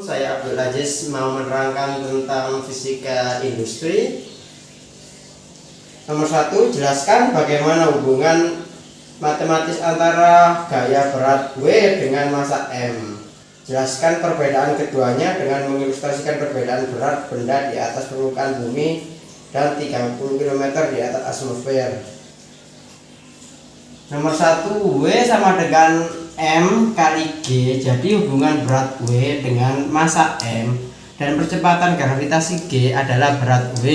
saya Abdul Aziz mau menerangkan tentang fisika industri. Nomor 1, jelaskan bagaimana hubungan matematis antara gaya berat W dengan massa M. Jelaskan perbedaan keduanya dengan mengilustrasikan perbedaan berat benda di atas permukaan bumi dan 30 km di atas atmosfer. Nomor 1, W sama dengan M kali G. Jadi hubungan berat W dengan massa M dan percepatan gravitasi G adalah berat W,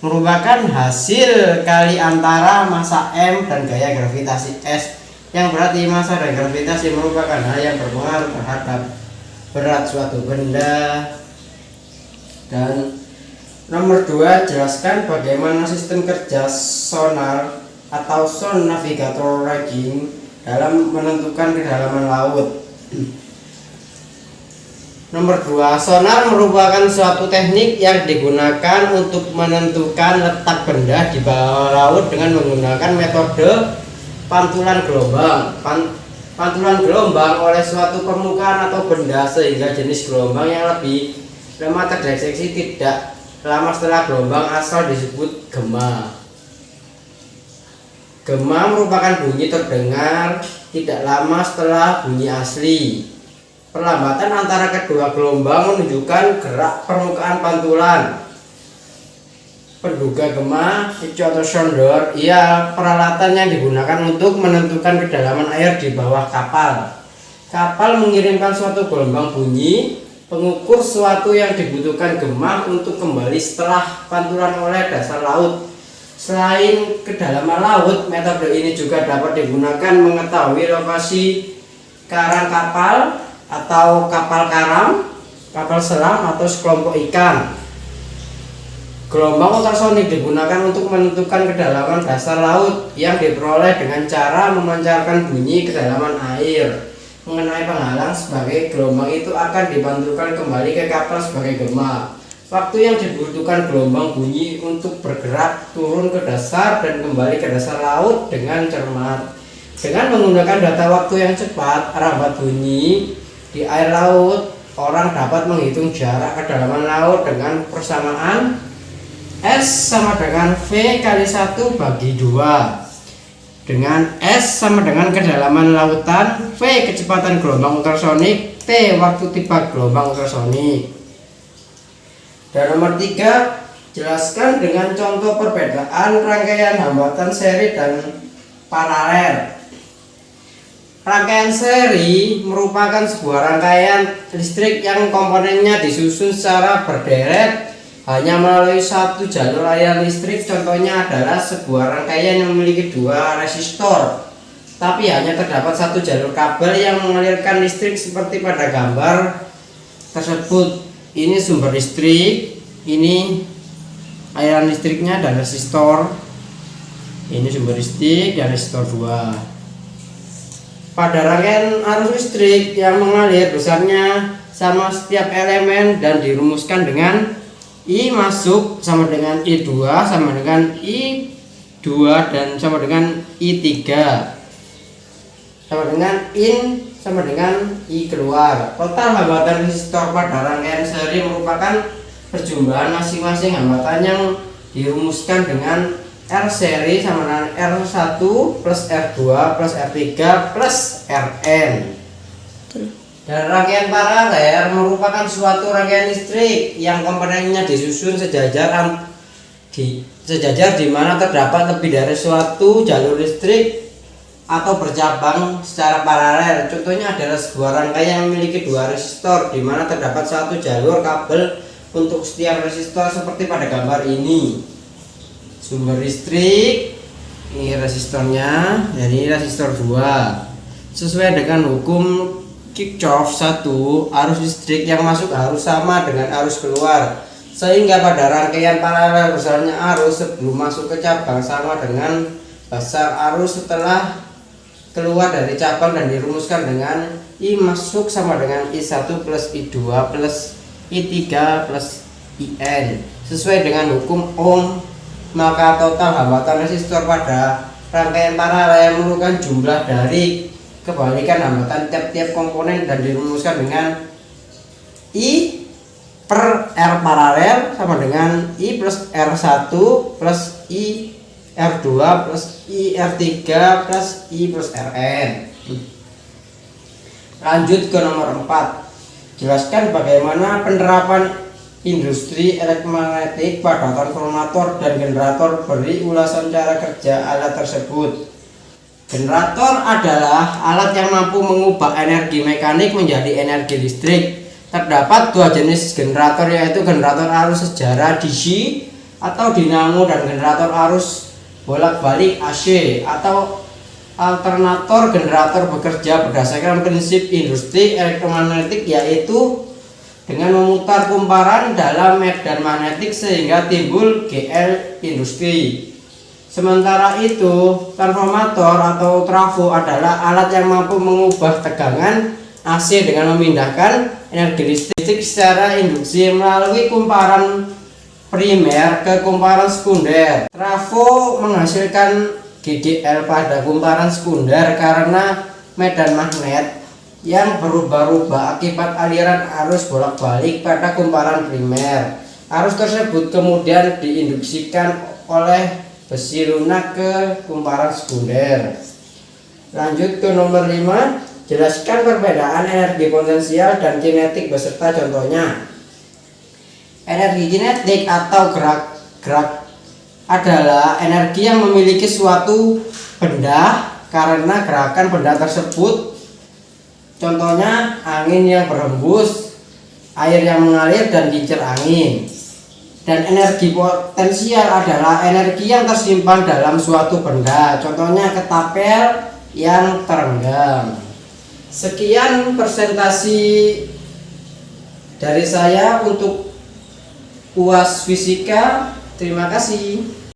merupakan hasil kali antara massa M dan gaya gravitasi S, yang berarti massa dan gravitasi merupakan hal yang berpengaruh terhadap berat suatu benda. Dan nomor 2, jelaskan bagaimana sistem kerja sonar atau sound navigator rigging dalam menentukan kedalaman laut. Nomor 2, sonar merupakan suatu teknik yang digunakan untuk menentukan letak benda di bawah laut dengan menggunakan metode pantulan gelombang. Pantulan gelombang oleh suatu permukaan atau benda sehingga jenis gelombang yang lebih lemah terdeteksi tidak lama setelah gelombang asal disebut gema. Gema merupakan bunyi terdengar tidak lama setelah bunyi asli. Perlambatan antara kedua gelombang menunjukkan gerak permukaan pantulan. Penduga gema atau sonder, ia peralatan yang digunakan untuk menentukan kedalaman air di bawah kapal. Kapal mengirimkan suatu gelombang bunyi, pengukur suatu yang dibutuhkan gema untuk kembali setelah pantulan oleh dasar laut. Selain kedalaman laut, metode ini juga dapat digunakan mengetahui lokasi karang kapal atau kapal karam, kapal selam atau sekelompok ikan. Gelombang ultrasonik digunakan untuk menentukan kedalaman dasar laut yang diperoleh dengan cara memancarkan bunyi kedalaman air mengenai penghalang sebagai gelombang itu akan dipantulkan kembali ke kapal sebagai gema. Waktu yang dibutuhkan gelombang bunyi untuk bergerak turun ke dasar dan kembali ke dasar laut dengan cermat. Dengan menggunakan data waktu yang cepat, rambat bunyi di air laut, orang dapat menghitung jarak kedalaman laut dengan persamaan S sama dengan V kali 1 bagi 2, dengan S sama dengan kedalaman lautan, V kecepatan gelombang ultrasonik, T waktu tiba gelombang ultrasonik. Dan nomor 3, jelaskan dengan contoh perbedaan rangkaian hambatan seri dan paralel. Rangkaian seri merupakan sebuah rangkaian listrik yang komponennya disusun secara berderet hanya melalui satu jalur aliran listrik. Contohnya adalah sebuah rangkaian yang memiliki 2 resistor, tapi hanya terdapat satu jalur kabel yang mengalirkan listrik seperti pada gambar tersebut. Ini sumber listrik, ini aliran listriknya dan resistor. Ini sumber listrik dan resistor 2. Pada rangkaian arus listrik yang mengalir besarnya sama setiap elemen dan dirumuskan dengan I masuk sama dengan I2 sama dengan I2 dan sama dengan I3 sama dengan IN sama dengan I keluar. Total hambatan resistor pada rangkaian seri merupakan perjumlahan masing-masing hambatan yang dirumuskan dengan R seri sama dengan R1 plus R2 plus R3 plus Rn. Dan rangkaian paralel merupakan suatu rangkaian listrik yang komponennya disusun sejajar di mana terdapat lebih dari suatu jalur listrik atau bercabang secara paralel. Contohnya adalah sebuah rangkaian yang memiliki 2 resistor di mana terdapat satu jalur kabel untuk setiap resistor seperti pada gambar ini. Sumber listrik, ini resistornya, jadi resistor 2. Sesuai dengan hukum Kirchhoff 1, arus listrik yang masuk harus sama dengan arus keluar, sehingga pada rangkaian paralel besarnya arus sebelum masuk ke cabang sama dengan besar arus setelah keluar dari cabang dan dirumuskan dengan I masuk sama dengan I1 plus I2 plus I3 plus IN. Sesuai dengan hukum Ohm, maka total hambatan resistor pada rangkaian paralel merupakan jumlah dari kebalikan hambatan tiap-tiap komponen dan dirumuskan dengan I per R paralel sama dengan I plus R1 plus I R2 plus I R3 plus I plus Rn. Lanjut ke nomor 4. Jelaskan bagaimana penerapan industri elektromagnetik pada transformator dan generator. Beri ulasan cara kerja alat tersebut. Generator adalah alat yang mampu mengubah energi mekanik menjadi energi listrik. Terdapat dua jenis generator, yaitu generator arus sejarah DC atau dinamo dan generator arus bolak-balik AC atau alternator. Generator bekerja berdasarkan prinsip industri elektromagnetik, yaitu dengan memutar kumparan dalam medan magnetik sehingga timbul GL industri. Sementara itu, transformator atau trafo adalah alat yang mampu mengubah tegangan AC dengan memindahkan energi listrik secara induksi melalui kumparan primer ke kumparan sekunder. Trafo menghasilkan GDL pada kumparan sekunder karena medan magnet yang berubah-ubah akibat aliran arus bolak-balik pada kumparan primer. Arus tersebut kemudian diinduksikan oleh besi lunak ke kumparan sekunder. Lanjut ke nomor 5. Jelaskan perbedaan energi potensial dan kinetik beserta contohnya. Energi kinetik atau gerak adalah energi yang memiliki suatu benda karena gerakan benda tersebut. Contohnya angin yang berhembus, air yang mengalir, dan kincir angin. Dan energi potensial adalah energi yang tersimpan dalam suatu benda. Contohnya ketapel yang terenggang. Sekian presentasi dari saya untuk UAS fisika. Terima kasih.